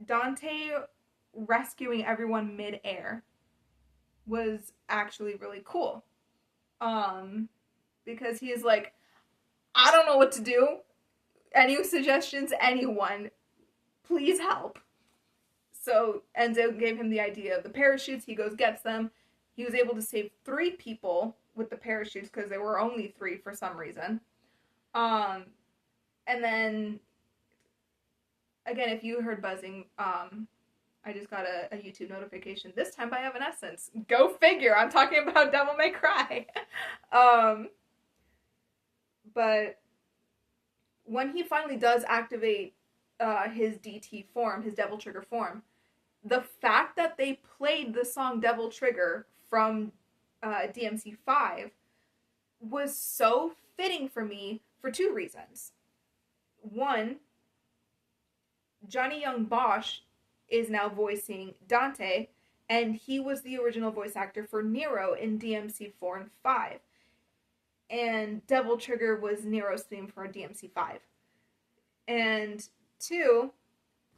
Dante rescuing everyone mid-air was actually really cool. Um, because he is like, I don't know what to do. Any suggestions, anyone, please help. So Enzo gave him the idea of the parachutes. He goes, gets them. He was able to save 3 people with the parachutes because there were only 3 for some reason. Um, and then again, if you heard buzzing, I just got a YouTube notification. This time by Evanescence. Go figure. I'm talking about Devil May Cry. um, but when he finally does activate his DT form, his Devil Trigger form, the fact that they played the song Devil Trigger from DMC5 was so fitting for me for 2 reasons. One, Johnny Young Bosch is now voicing Dante, and he was the original voice actor for Nero in DMC4 and 5. And Devil Trigger was Nero's theme for DMC5. And 2,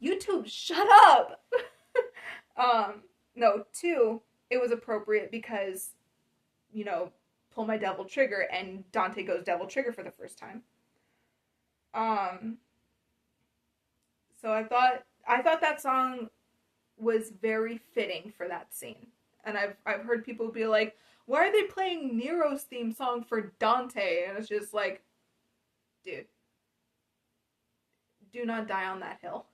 YouTube, shut up! No, 2, it was appropriate because, pull my Devil Trigger, and Dante goes Devil Trigger for the first time. Um, so I thought that song was very fitting for that scene. And I've heard people be like, why are they playing Nero's theme song for Dante? And it's just like, dude, do not die on that hill.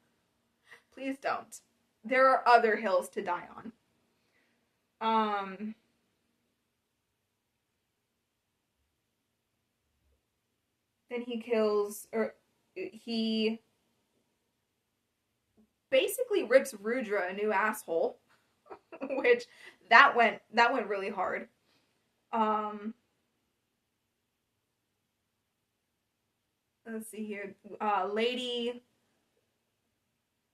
Please don't. There are other hills to die on. Um then he basically rips Rudra a new asshole, which that went really hard. Um let's see here. Lady,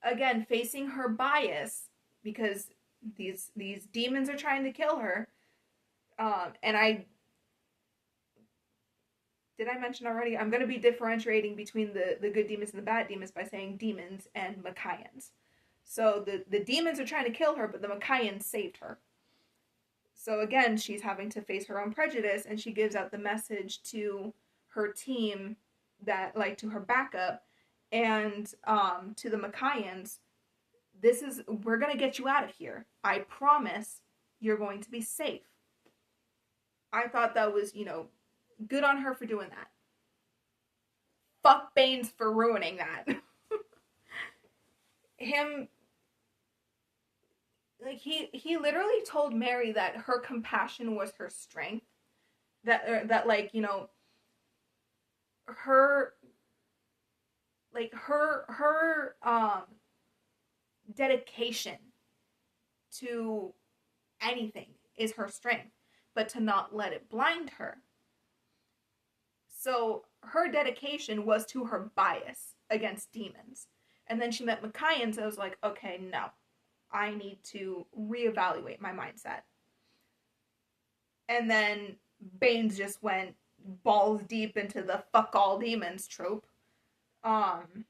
again, facing her bias because these demons are trying to kill her. And I did I mention already? I'm going to be differentiating between the good demons and the bad demons by saying demons and Makaians. So the demons are trying to kill her, but the Makaians saved her. So again, she's having to face her own prejudice, and she gives out the message to her team that, like, to her backup and to the Makaians, we're gonna get you out of here. I promise you're going to be safe. I thought that was, good on her for doing that. Fuck Baines for ruining that. Him, like, he literally told Mary that her compassion was her strength. That like, her her dedication to anything is her strength, but to not let it blind her. So her dedication was to her bias against demons. And then she met Makaians and I was like, okay, no. I need to reevaluate my mindset. And then Baines just went balls deep into the fuck all demons trope. Um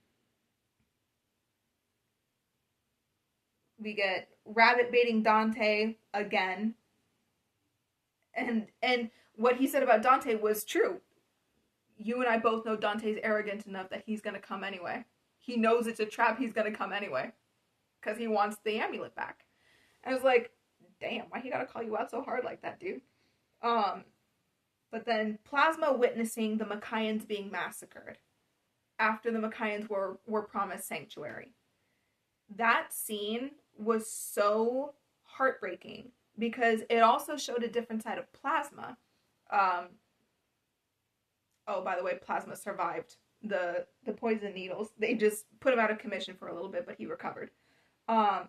we get rabbit baiting Dante again. And what he said about Dante was true. You and I both know Dante's arrogant enough that he's gonna come anyway. He knows it's a trap, he's gonna come anyway. Because he wants the amulet back. And I was like, damn, why he gotta call you out so hard like that, dude? Um, but then Plasma witnessing the Makaians being massacred after the Makaians were promised sanctuary. That scene was so heartbreaking because it also showed a different side of Plasma. Um, oh, by the way, Plasma survived the poison needles. They just put him out of commission for a little bit, but he recovered. Um,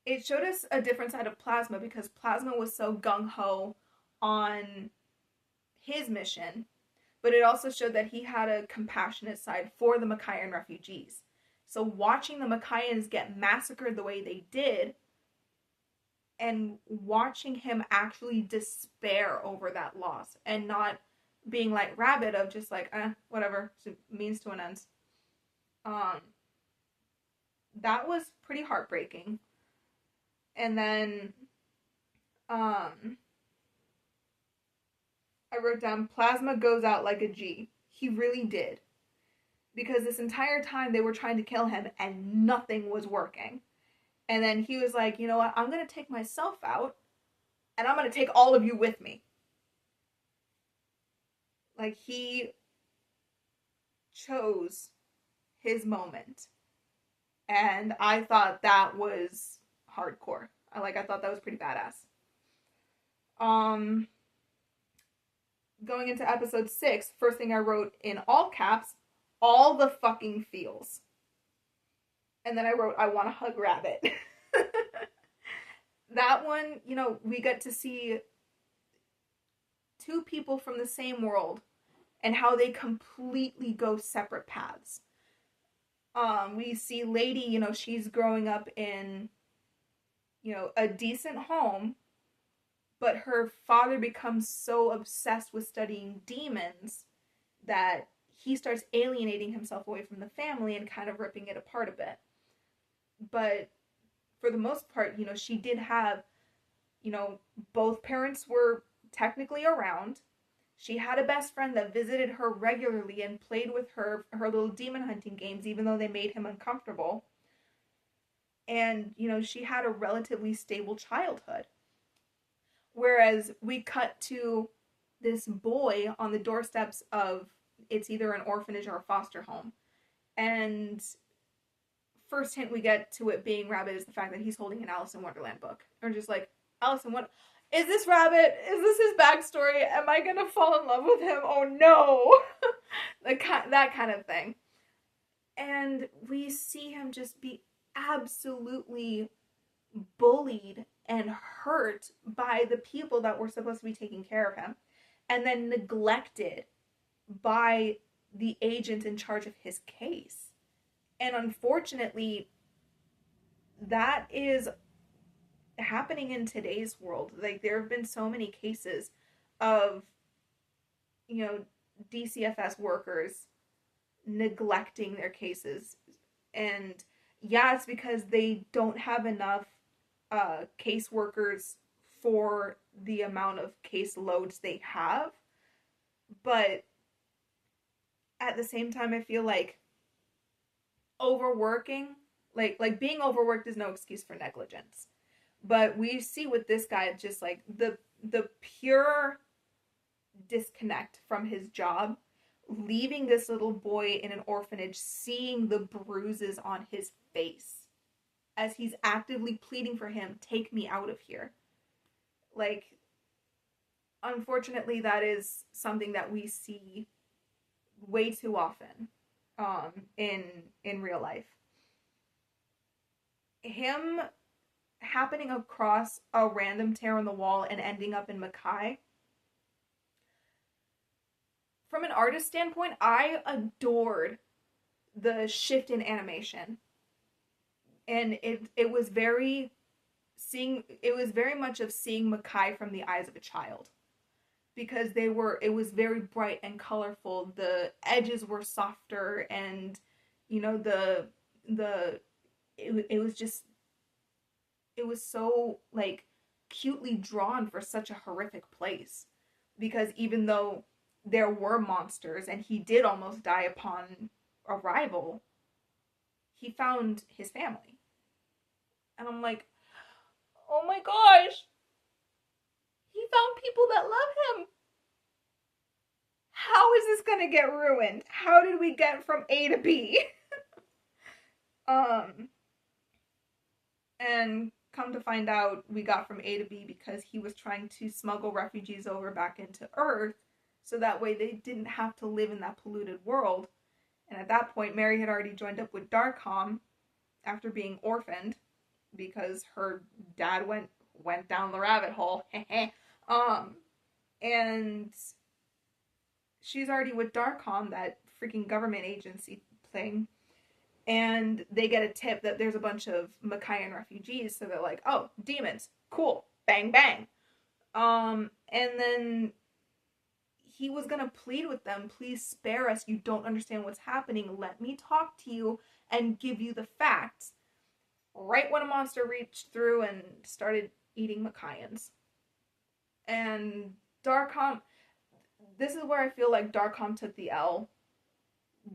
it showed us a different side of Plasma because Plasma was so gung ho on his mission, but it also showed that he had a compassionate side for the Makaian refugees. So watching the Makaians get massacred the way they did, and watching him actually despair over that loss, and not being like Rabbit of just like, whatever, means to an end. Um, that was pretty heartbreaking. And then I wrote down Plasma goes out like a G. He really did. Because this entire time they were trying to kill him and nothing was working. And then he was like, you know what, I'm going to take myself out and I'm going to take all of you with me. Like, he chose his moment. And I thought that was hardcore. I thought that was pretty badass. Going into episode 6, first thing I wrote in all caps, all the fucking feels. And then I wrote, I want to hug Rabbit. That one, you know, we get to see two people from the same world and how they completely go separate paths. We see Lady, you know, she's growing up in, you know, a decent home, but her father becomes so obsessed with studying demons that he starts alienating himself away from the family and kind of ripping it apart a bit. But for the most part, you know, she did have, you know, both parents were technically around. She had a best friend that visited her regularly and played with her little demon hunting games, even though they made him uncomfortable. And, you know, she had a relatively stable childhood. Whereas we cut to this boy on the doorsteps of, it's either an orphanage or a foster home. And first hint we get to it being Rabbit is the fact that he's holding an Alice in Wonderland book. Or just like, Alice in Wonderland, is this Rabbit? Is this his backstory? Am I gonna fall in love with him? Oh no! That kind of thing. And we see him just be absolutely bullied and hurt by the people that were supposed to be taking care of him, and then neglected by the agent in charge of his case. And unfortunately, that is happening in today's world. Like, there have been so many cases of, you know, DCFS workers neglecting their cases. And yeah, it's because they don't have enough case workers for the amount of case loads they have. But at the same time, I feel like overworking, like being overworked is no excuse for negligence. But we see with this guy just like the pure disconnect from his job, leaving this little boy in an orphanage, seeing the bruises on his face as he's actively pleading for him, take me out of here. Like, unfortunately, that is something that we see way too often in real life. Him happening across a random tear in the wall and ending up in Mackay. From an artist standpoint, I adored the shift in animation. And it was very much of seeing Mackay from the eyes of a child. Because it was very bright and colorful. The edges were softer, and you know, it was so like cutely drawn for such a horrific place. Because even though there were monsters and he did almost die upon arrival, he found his family. And I'm like, oh my gosh, he found people that love him. How is this gonna get ruined? How did we get from A to B? And come to find out, we got from A to B because he was trying to smuggle refugees over back into Earth, so that way they didn't have to live in that polluted world. And at that point, Mary had already joined up with Darkham after being orphaned because her dad went down the rabbit hole. And she's already with Darkham, that freaking government agency thing. And they get a tip that there's a bunch of Maccayan refugees, so they're like, oh, demons, cool, bang, bang. And then he was gonna plead with them, please spare us, you don't understand what's happening, let me talk to you and give you the facts. right when a monster reached through and started eating Micaians. And Darkham, this is where I feel like Darkham took the L.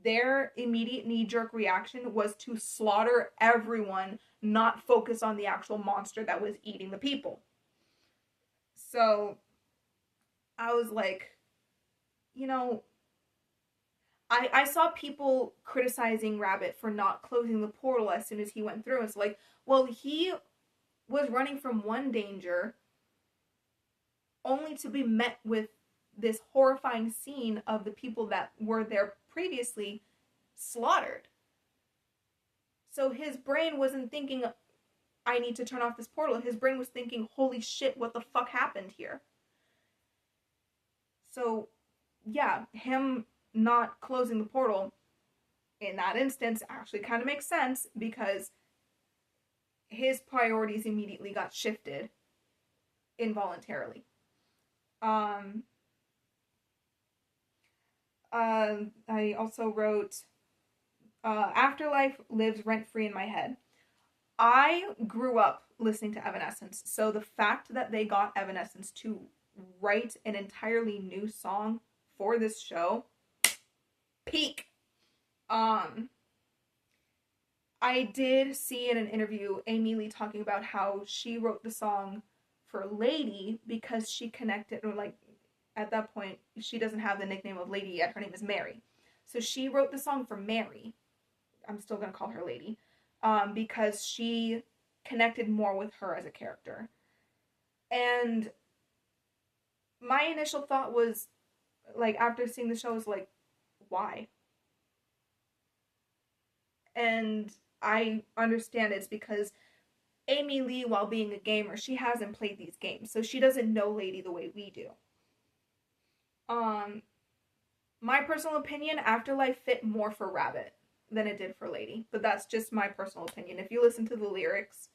Their immediate knee-jerk reaction was to slaughter everyone, not focus on the actual monster that was eating the people. So I was like, you know, I saw people criticizing Rabbit for not closing the portal as soon as he went through. It's like, well, he was running from one danger only to be met with this horrifying scene of the people that were there previously slaughtered. So his brain wasn't thinking, I need to turn off this portal. His brain was thinking, holy shit, what the fuck happened here? So, yeah, him not closing the portal in that instance actually kind of makes sense because his priorities immediately got shifted involuntarily. I also wrote, Afterlife lives rent-free in my head. I grew up listening to Evanescence, so the fact that they got Evanescence to write an entirely new song for this show, peak. I did see in an interview Amy Lee talking about how she wrote the song for Lady because she connected, or like at that point, she doesn't have the nickname of Lady yet. Her name is Mary. So she wrote the song for Mary. I'm still going to call her Lady. Because she connected more with her as a character. And my initial thought was, like, after seeing the show, was like, why? And I understand it's because Amy Lee, while being a gamer, she hasn't played these games, so she doesn't know Lady the way we do. My personal opinion, Afterlife fit more for Rabbit than it did for Lady, but that's just my personal opinion. If you listen to the lyrics,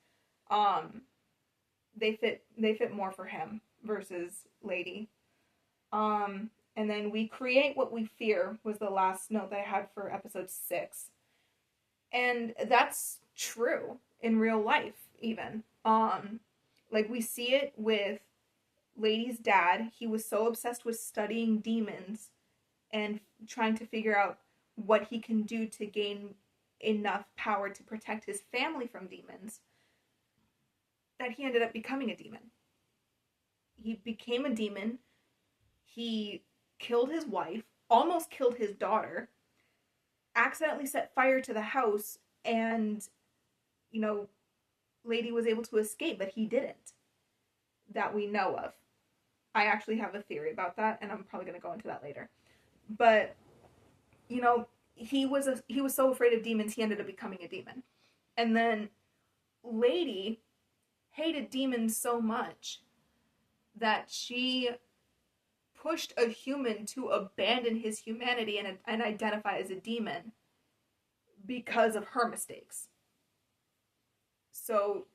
they fit more for him versus Lady. And then we create what we fear was the last note that I had for episode 6. And that's true in real life, even. Like, we see it with Lady's dad. He was so obsessed with studying demons and trying to figure out what he can do to gain enough power to protect his family from demons that he ended up becoming a demon. He became a demon. He killed his wife, almost killed his daughter, accidentally set fire to the house, and, you know, Lady was able to escape, but he didn't. That we know of. I actually have a theory about that, and I'm probably going to go into that later. But, you know, he was so afraid of demons, he ended up becoming a demon. And then Lady hated demons so much that she pushed a human to abandon his humanity and identify as a demon because of her mistakes. So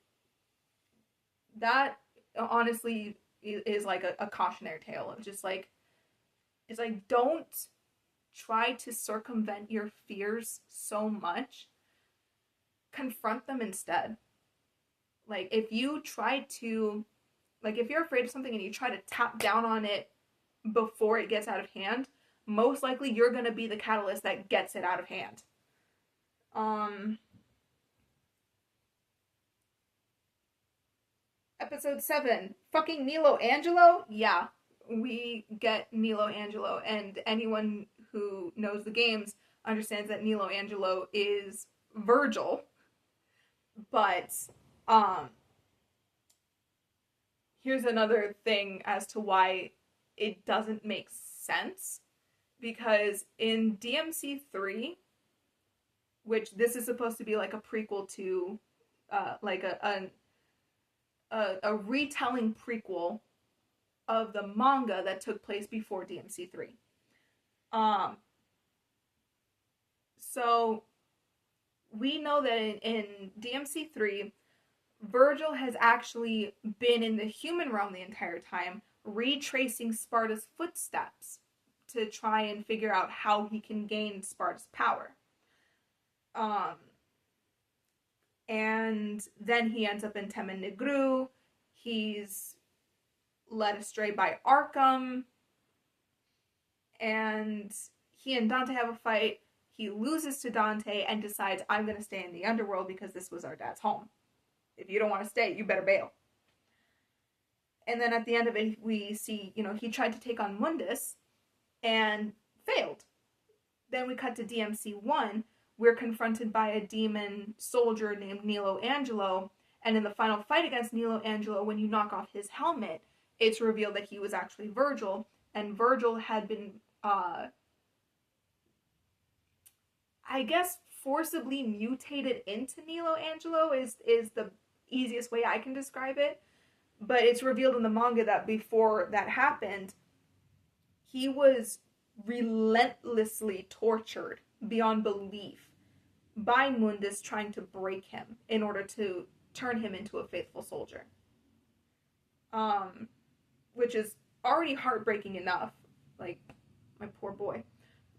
that honestly is like a cautionary tale of just like, it's like, don't try to circumvent your fears so much. Confront them instead. Like, if you try to, like, if you're afraid of something and you try to tap down on it before it gets out of hand, most likely you're going to be the catalyst that gets it out of hand. Episode 7, fucking Nilo Angelo? Yeah, we get Nilo Angelo, and anyone who knows the games understands that Nilo Angelo is Virgil. But, here's another thing as to why it doesn't make sense. Because in DMC3, which this is supposed to be like a prequel to, like a retelling prequel of the manga that took place before DMC3. So we know that in DMC3, Virgil has actually been in the human realm the entire time, retracing Sparta's footsteps to try and figure out how he can gain Sparta's power. And then he ends up in Temen Negru. He's led astray by Arkham, and he and Dante have a fight. He loses to Dante and decides, I'm going to stay in the underworld because this was our dad's home. If you don't want to stay, you better bail. And then at the end of it, we see, he tried to take on Mundus and failed. Then we cut to DMC1. We're confronted by a demon soldier named Nilo Angelo. And in the final fight against Nilo Angelo, when you knock off his helmet, it's revealed that he was actually Virgil. And Virgil had been, forcibly mutated into Nilo Angelo is the easiest way I can describe it. But it's revealed in the manga that before that happened, he was relentlessly tortured beyond belief by Mundus trying to break him in order to turn him into a faithful soldier. Which is already heartbreaking enough. Like, my poor boy.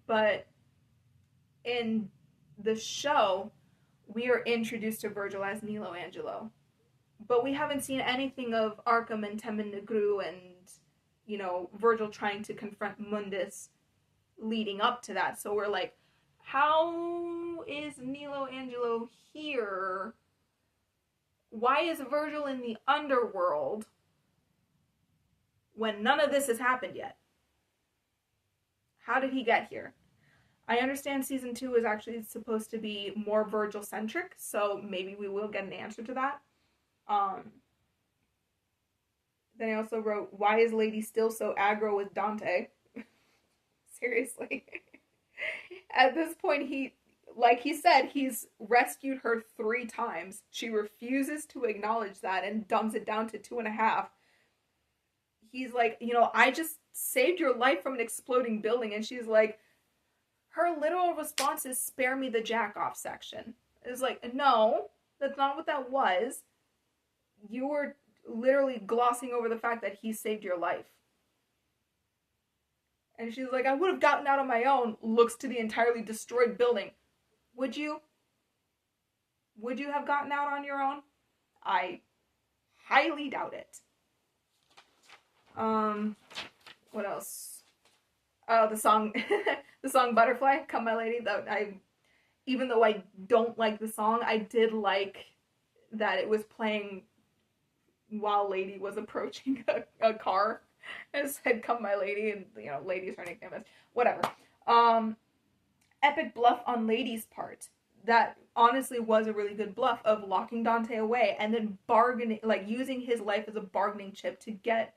But in the show, we are introduced to Virgil as Nilo Angelo. But we haven't seen anything of Arkham and Temen Negru and, Virgil trying to confront Mundus leading up to that. So we're like, how is Nilo Angelo here? Why is Virgil in the underworld when none of this has happened yet? How did he get here? I understand season 2 is actually supposed to be more Virgil-centric, so maybe we will get an answer to that. Then I also wrote, why is Lady still so aggro with Dante? Seriously. At this point, like he said, he's rescued her 3 times. She refuses to acknowledge that and dumbs it down to 2.5. He's like, I just saved your life from an exploding building. And she's like, her literal response is, spare me the jack-off section. It's like, no, that's not what that was. You were literally glossing over the fact that he saved your life. And she's like, I would have gotten out on my own. Looks to the entirely destroyed building. Would you? Would you have gotten out on your own? I highly doubt it. What else? Oh, the song, the song Butterfly, Come My Lady. Even though I don't like the song, I did like that it was playing while Lady was approaching a car. And it said, Come My Lady, and, Lady's her nickname is, whatever. Epic bluff on Lady's part. That honestly was a really good bluff of locking Dante away and then bargaining, like using his life as a bargaining chip to get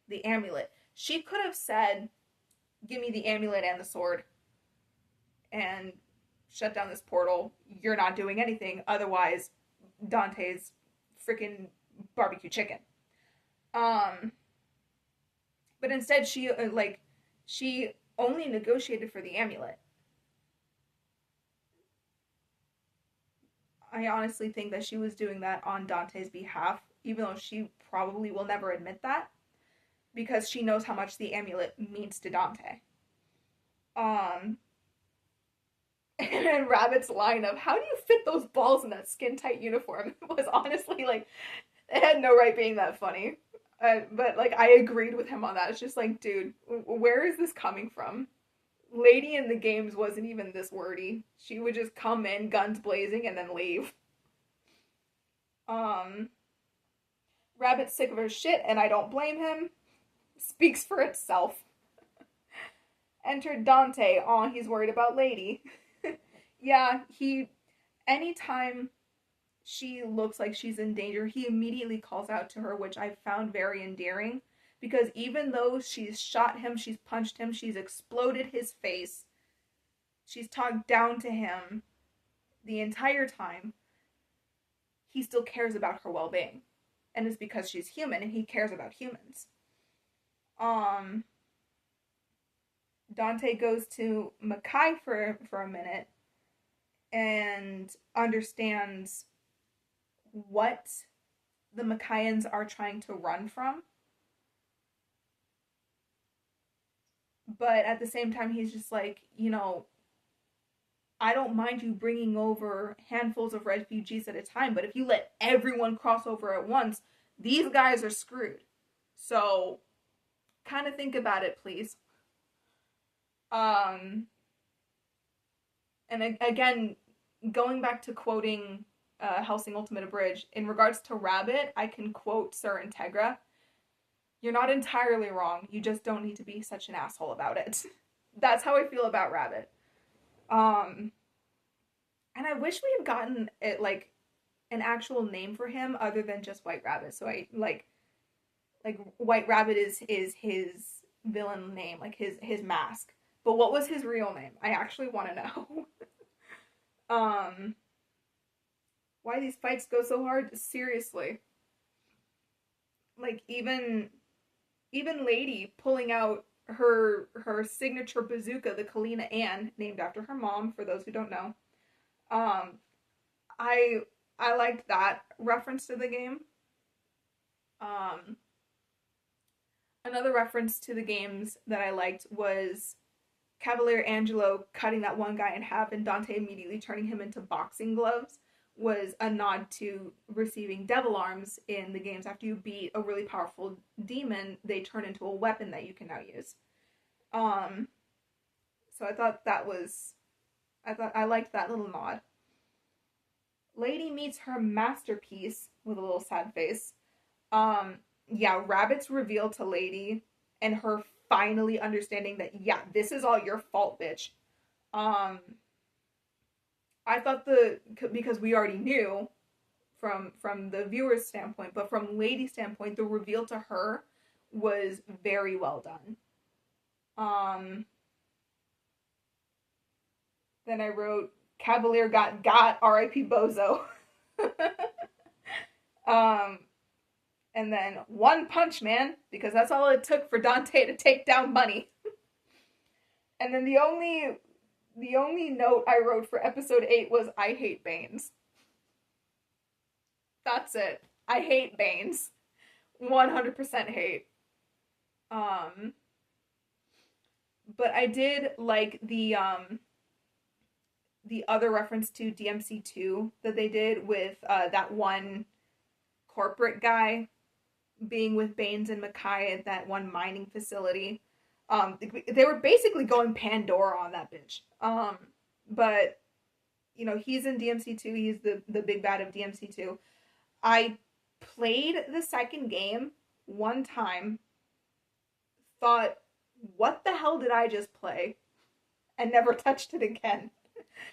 the amulet. She could have said, give me the amulet and the sword and shut down this portal. You're not doing anything. Otherwise, Dante's freaking barbecue chicken. But instead she only negotiated for the amulet. I honestly think that she was doing that on Dante's behalf, even though she probably will never admit that, because she knows how much the amulet means to Dante. And Rabbit's line of, how do you fit those balls in that skin-tight uniform, was honestly, like, it had no right being that funny. But, like, I agreed with him on that. It's just like, dude, where is this coming from? Lady in the games wasn't even this wordy. She would just come in, guns blazing, and then leave. Rabbit's sick of her shit, and I don't blame him. Speaks for itself. Enter Dante. Aw, he's worried about Lady. Yeah, anytime she looks like she's in danger, he immediately calls out to her, which I found very endearing. Because even though she's shot him, she's punched him, she's exploded his face, she's talked down to him the entire time, he still cares about her well-being. And it's because she's human, and he cares about humans. Dante goes to Makai for a minute and understands what the Makaians are trying to run from. But at the same time, he's just like, I don't mind you bringing over handfuls of refugees at a time, but if you let everyone cross over at once, these guys are screwed. So, kind of think about it, please. Um, and again, going back to quoting Hellsing Ultimate Abridged, in regards to Rabbit, I can quote Sir Integra. You're not entirely wrong. You just don't need to be such an asshole about it. That's how I feel about Rabbit. Um, and I wish we had gotten it like an actual name for him other than just White Rabbit. So I like White Rabbit is his villain name, like his mask. But what was his real name? I actually want to know. um, why these fights go so hard? Seriously, like even Lady pulling out her signature bazooka, the Kalina Ann, named after her mom. For those who don't know, um, I I liked that reference to the game. Um, Another reference to the games that I liked was Cavalier Angelo cutting that one guy in half and Dante immediately turning him into boxing gloves was a nod to receiving devil arms in the games. After you beat a really powerful demon, they turn into a weapon that you can now use. Um, so I liked that little nod. Lady meets her masterpiece with a little sad face. Yeah, Rabbit's reveal to Lady and her finally understanding that, yeah, this is all your fault, bitch. Um, I thought because we already knew from the viewer's standpoint, but from Lady's standpoint, the reveal to her was very well done. Um, then I wrote Cavalier got R.I.P. Bozo. um, and then One Punch Man, because that's all it took for Dante to take down Money. And then the only note I wrote for episode 8 was I hate Baines. That's it. I hate Baines. 100% hate. Um but I did like the other reference to DMC2 that they did with that one corporate guy being with Baines and Mackay at that one mining facility. They were basically going Pandora on that bitch. But you know, he's in DMC2. He's the big bad of DMC2. I played the second game one time, thought, what the hell did I just play? And never touched it again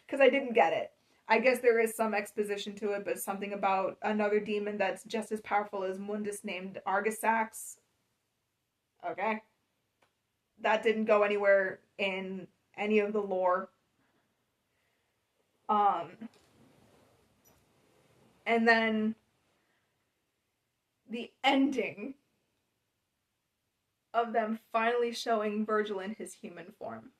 because I didn't get it. I guess there is some exposition to it, but something about another demon that's just as powerful as Mundus named Argisax. Okay. That didn't go anywhere in any of the lore. And then the ending of them finally showing Virgil in his human form.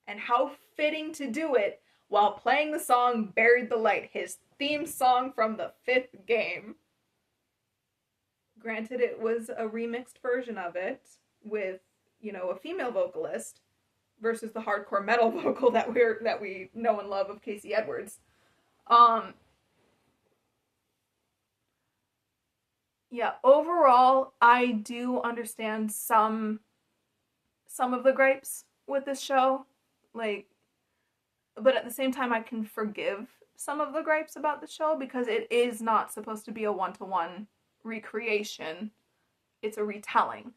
And how fitting to do it while playing the song Buried the Light, his theme song from the 5th game. Granted, it was a remixed version of it with, you know, a female vocalist versus the hardcore metal vocal that we know and love of Casey Edwards. Yeah, overall, I do understand some of the gripes with this show. Like, but at the same time I can forgive some of the gripes about the show because it is not supposed to be a one-to-one recreation. It's a retelling.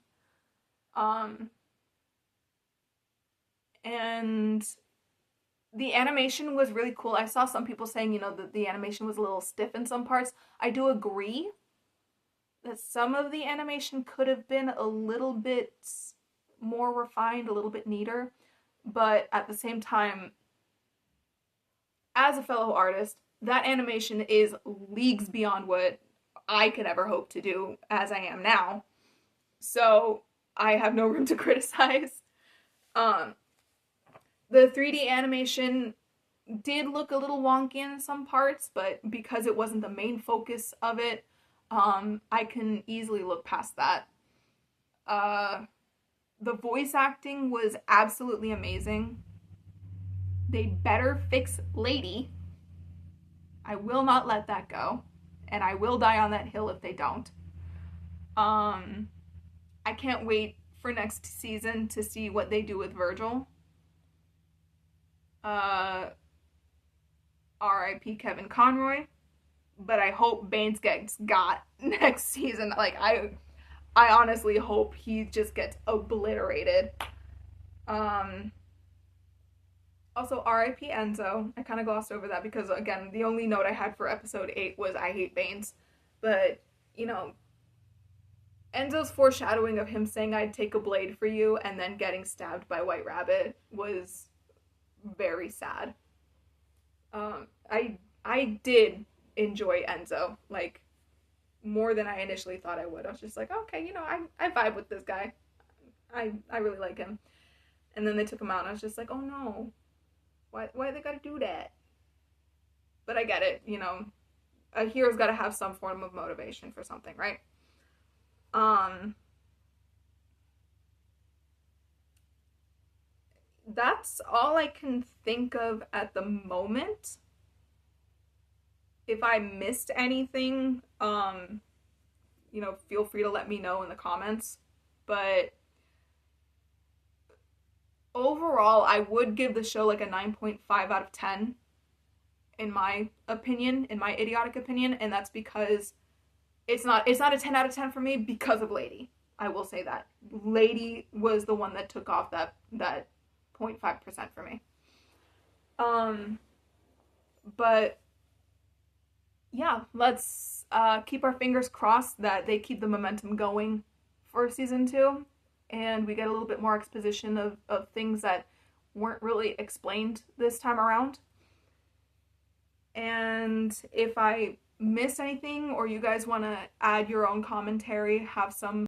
And the animation was really cool. I saw some people saying, you know, that the animation was a little stiff in some parts. I do agree that some of the animation could have been a little bit more refined, a little bit neater, but at the same time, as a fellow artist, that animation is leagues beyond what I could ever hope to do as I am now. So I have no room to criticize. The 3D animation did look a little wonky in some parts, but because it wasn't the main focus of it, I can easily look past that. The voice acting was absolutely amazing. They better fix Lady. I will not let that go. And I will die on that hill if they don't. I can't wait for next season to see what they do with Virgil. R.I.P. Kevin Conroy. But I hope Baines gets got next season. Like, I honestly hope he just gets obliterated. Also, R.I.P. Enzo. I kind of glossed over that because, again, the only note I had for episode 8 was I hate Baines. But, you know, Enzo's foreshadowing of him saying I'd take a blade for you and then getting stabbed by White Rabbit was very sad. I did enjoy Enzo, like, more than I initially thought I would. I was just like, okay, you know, I vibe with this guy. I really like him. And then they took him out and I was just like, oh no. Why they gotta do that? But I get it, you know. A hero's gotta have some form of motivation for something, right? That's all I can think of at the moment. If I missed anything, you know, feel free to let me know in the comments. But overall, I would give the show like a 9.5 out of 10 in my opinion, in my idiotic opinion, and that's because it's not a 10 out of 10 for me because of Lady. I will say that. Lady was the one that took off that 0.5% for me. But yeah, let's keep our fingers crossed that they keep the momentum going for season 2 and we get a little bit more exposition of things that weren't really explained this time around. And if I missed anything or you guys want to add your own commentary, have some